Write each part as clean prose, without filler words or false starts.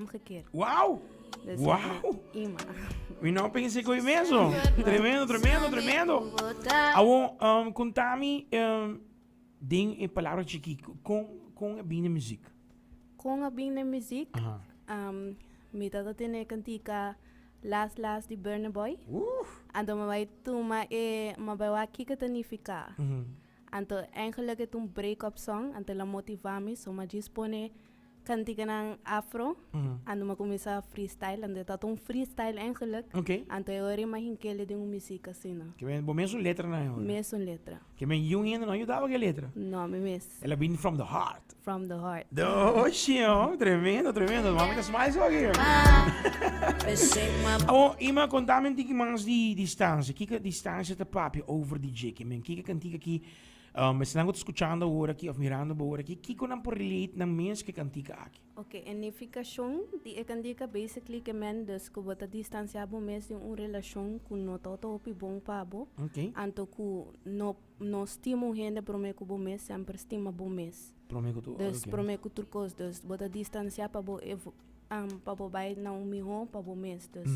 Omgekeerd. Uau! Dus Uau! Ima. We não pensei com imenso. Tremendo. Awo, contami, ding in palavras chiqui com a bine muziek. Com a bine muziek, Aha. mi tata tine kantika last di Burner Boy. Anto mabay tuma mabawa kika tanifika. Anto eigenlijk het een break-up song, anto la motivami, so ma dispone kantika ng afro, anto ma começa freestyle, anto dat een freestyle eigenlijk. Ok. Anto eu ori mahinkele de muziek assim. Que vem bom mesmo letra na hora. Mes een letra. Que vem jong ainda não ajudava que letra. No, me mes. Ela vem from the heart. From the heart. Oxi, ó, tremendo. Mama que mais aqui. Oh, Ima, contame um pouquinho mais de distância. Que distância tá papi over DJ? Que men, que cantiga aqui, mas se não escutando agora aqui, ou mirando agora aqui, que não por relate na mens que cantiga aqui? Ok, en unificação die cantiga basically que men dus que bota distância bo mes de uma relação com no toto opi bom pabo. Ok. Anto ku no stimo gente prome ku bo mes sempre estima bo mes. Prometo tu. Dus prome ku turcos dus bota distância pabo pabo bai na miho pabo mes dus.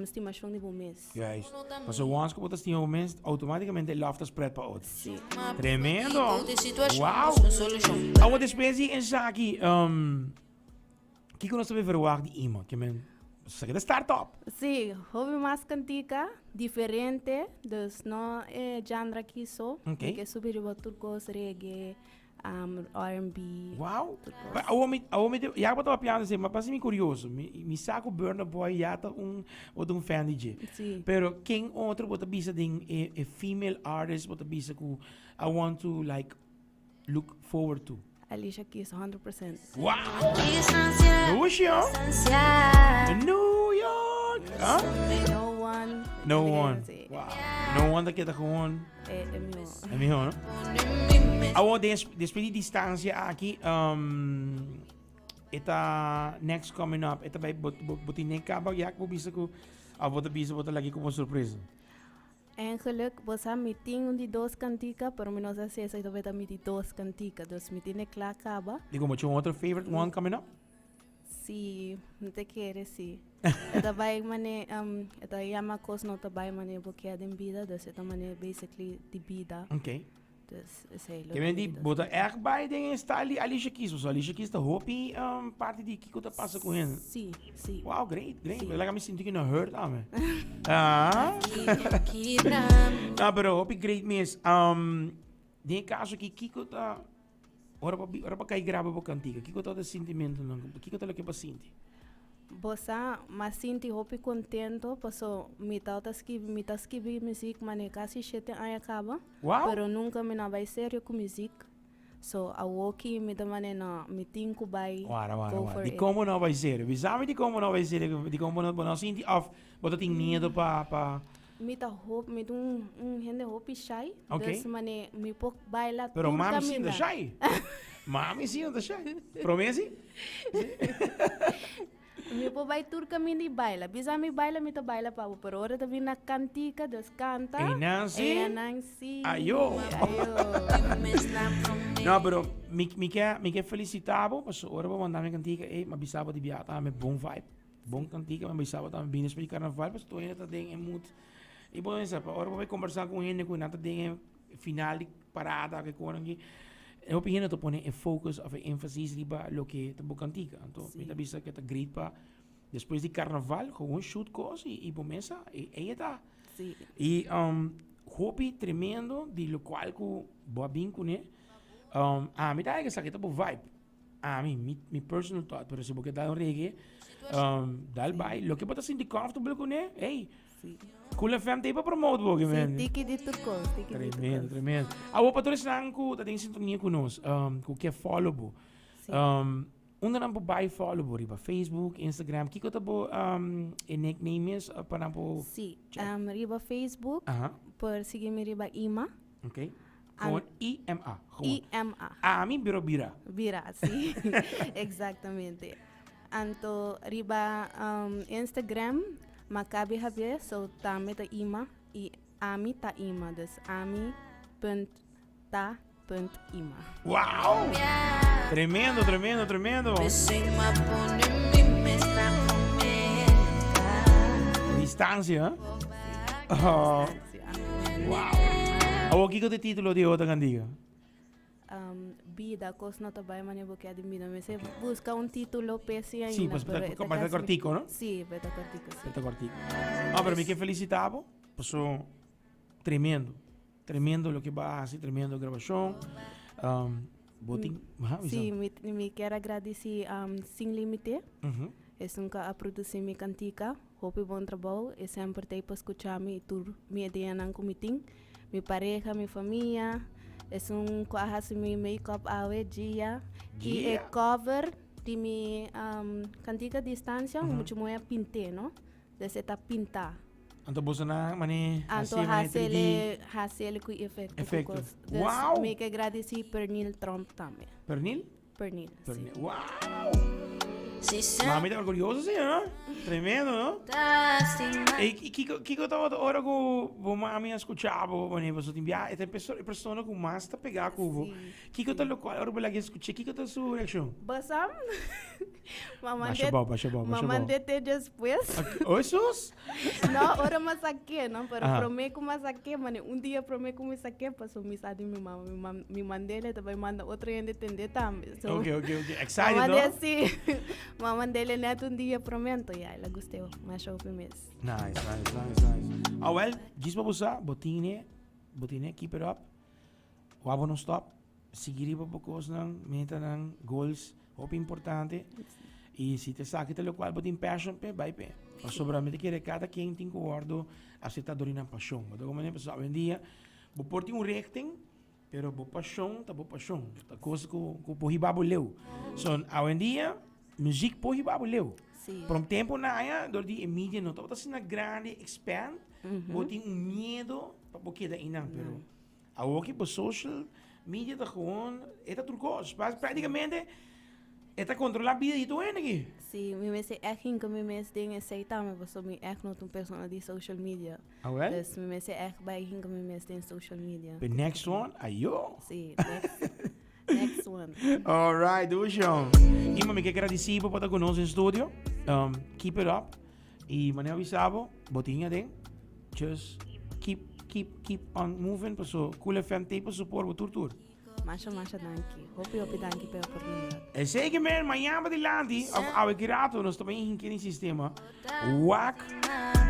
Estimação de bom mês. Juist. Maar zoals que botas tinha mens, automaticamente ele lafta spread para outros. Sim. Tremendo. Wow. Agora despesi en zaki, que nós também verwacht de Ima, que men, zeg de start-up. Sim, hobby mais cantica, diferente, dus no genre aqui só, que subir o turcos, reggae, R&B. Wow. Ja, wat op piano zeg, maar pas me curioso. Me saco Burna Boy ja ta un fan DJ. Sim. Pero quem outro bota bisa ding a female artist bota bisa ku I want to like look forward to. Alicia Keys 100%. Wow. New York. New York. Huh? No one. No one. Wow. No one dat kita gewoon. É meu, no? Awo despedi distância aqui. Eta next coming up. Eta by botinek kabag yak bisa ko. Avota bisa bota lagi como surpresa. Eigenlijk was a meeting die dos cantica, pero me no sé si esa veta miti dos cantica, dus me tiene klaar kaba. Digo, wat your other favorite one coming up? Si, não te quer si. Eta bay mane eta yama kos no ta bay mane bokia den bida, dus eta mane basically di bida. Okay. Dus is heel leuk. Die bota echt bij dingen style die Alicia Keys. Dus Alicia Keys de hoppy party die Kiko te passen kon hen. Si, si. Wow, great. Si. Lega me sinto que não hurt aan me. Nou, bro, hoppy great miss. Die caso que Kiko ta ora pa kai graba bo cantiga. Kiko ta de sentimento não. Kiko ta lo que pasinti. Bosa, mas sinti hopi contento, paso mi tata escrevi music, mane casi 7 anos acaba. Wow. Pero nunca me na vai sério com music. So, a woki me da mane na me tinko vai go for it. it. Di como não vai ser. We sabe di como não vai ser. Di como não sinti af. Bota ting medo pa. Me ta hope, me gente hopi shy. Okay. Dus mane me pok baila. Pero mami sinto shy. Mami sinto shy. Promesi? Mi po vai tour kami ni baila. Bisa mi baila, mi to baila pa. Pero ora tabi na cantica, dos canta. E Nancy. Ayo. No, pero mi que felicitavo. Pues ora vou mandar minha cantica. Mas bisava de biata, me bom vibe. Bom cantica, mas bisava também bem nesse carnaval. Mas tô indo também em mood. E bom, ora vou conversar com ele, com nada de final de parada que com aqui. Eu begin te poner en focus of emphasis riba lo que te bocantica. Então, me bisa que te great pa depois de carnaval, gewoon shoot coisa e bomesa e tá. Sim. E hobby tremendo de lo qual ku boa bem com né. Me dá que sabe tá bo vibe. Mi personal thought, pero se porque dá um reggae, dal by lo que bota assim de comfortable com né. Hey. Sim. Cool FM tape promote boge man. Tiki di turcos, tiki di turcos. Tremendo. Awo patores lang ko tating sintonia ko nos. Ko que follow bo. Onder dan po by follow bo riba Facebook, Instagram. Kiko ta bo nickname is para po. Sí. Riba Facebook. Por seguirme riba Ima. Okay. Gewoon IMA. IMA. Ami biro bira. Bira, sí. Exactamente. Anto riba Instagram. Makabi Javier, so tame ta Ima e Ami ta Ima, dus ami.ta.ima. Wow! Tremendo. Distancia. Oh, wow. Aqui que é o título de outra cantiga? Vida, coisa não trabalha, mas eu vou querer admirar. Mas você busca título PC ainda. Sim, mas beta cortico, não? Sim, beta cortico, sim. Beta cortico. Pero me que felicitavo. Passou tremendo. Tremendo lo que vai fazer, tremendo a gravação. Sim, me quero agradecer Sem Limite. Es nunca a produzir minha cantica. Hope bom trabalho. E sempre tem para escutar-me e tudo. Minha ideia não comitim. Minha pareja, minha família. Es quase meu make-up awe dia. E é cover de minha cantica distância. Muito moia pinte, não? Desse tá pintar. Então você não mane hasil com efeito. Uau! Me que agradecer Pernil Trump também. Pernil? Pernil. Uau! Mami tá curioso sim, não? Tremendo, não? E que eu tava hora que o mami escutava, mani, você tem bia, tem pessoa que mais tá pegar com o. Que eu tô louco, hora que eu escutei, que eu tô sua reação? Basam. Mamãe te después. Oi, sus? Não, hora mas aqui, não, pero prometo mas aqui, mani, dia prometo mas aqui, passou me sabe minha mama, me mandei, também manda outro ainda entender também. Ok. Excited, não? Mamãe dele neto dia prometo, e ela gostou, mas show pro mês. Nice. Well, diz pra você, botine, keep it up. Wabo não stop. Seguir para poucos não, meta não, goals, hope importante. E se te sabe que lo qual botin passion pe, vai pe. Mas sobramente que cada quem tem guardo aceitador na paixão. Mas como nem pessoal, hoje em dia, vou portar recting, pero bo paixão, tá bo paixão. Tá coisa que porri babo leu. So, hoje em dia, música porri babo leu. Por tempo na área, do dia mídia não tá assim na grande expand, botin medo para porque da inang, pero aqui por social media tá gewoon, é tudo coisa, praticamente é controlar a vida de todo aqui. Sim, me messe echt que me messe tem aceitar, mas sou me echt not persona de social media. Ah, well? Dus me messe echt bij que me messe tem social media. The next one, ayo. Sim, next one. Alright, do show. Ima, me quer agradecer por estar conosco no estúdio. Keep it up. E maneira avisava, botinha tem. Just keep on moving, paso cool FM tem para supor o tour. Masha, danke. Hope danke pela oportunidade. É zeker man, amanhã para dilante, ao grato, nós também em que sistema. Wack.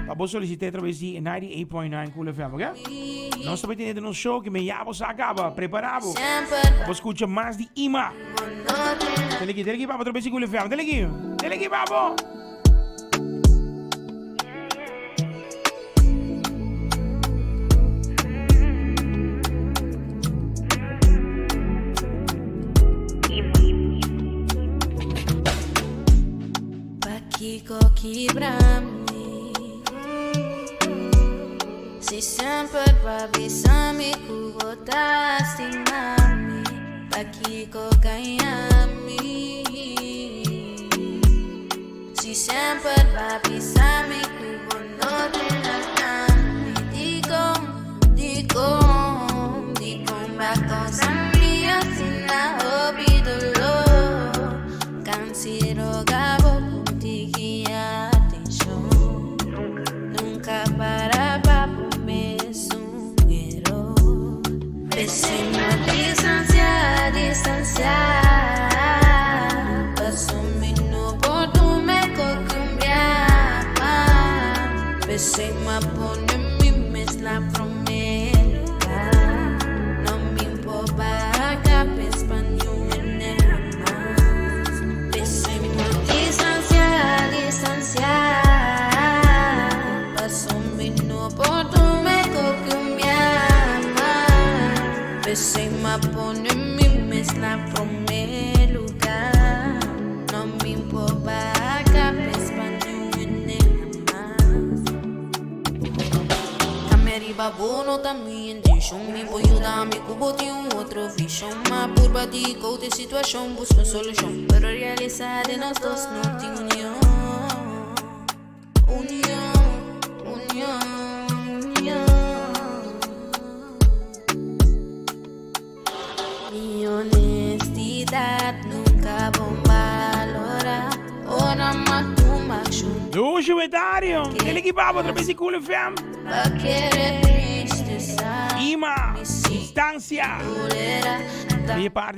Para solicitar através de 98.9 Cool FM, ok? Nós também temos um show que me llamo se acaba, preparado. Vou escutar mais de Ima. Dele aqui, papo, através de Cool FM. Dele aqui, papo. Kiko Kibrami, si sempre babisami kubotasi mami, Kiko Kayami, si sempre babisami kubonote nami, digong bakong sambia sina obidolo, kansiro gabo. Nunca para papo mesmo. Pensemos a distanciar. Passou-me no ponto me cambiar. Pensemos a poner-me mes la promesa. Não me importa a cabeça para nenhum mais. Pensemos a distanciar. Passou-me no ponto me cambiar. Pensemos a poner-me mes la primeiro lugar. Não me importa a cabeça para nenhum mais. Ameriba bono também deixou-me por ajudar-me que botei outro vision. Mas por bater com a situação busco solução. Para realizar de nós dois não tem união. Mi honestidad nunca vou valorar. Ora mas tu mas action. Lucio Vetario, ele que papo, outra vez cool FM. Pa' querer tristeza, Ima, Instancia. dolera, Be a part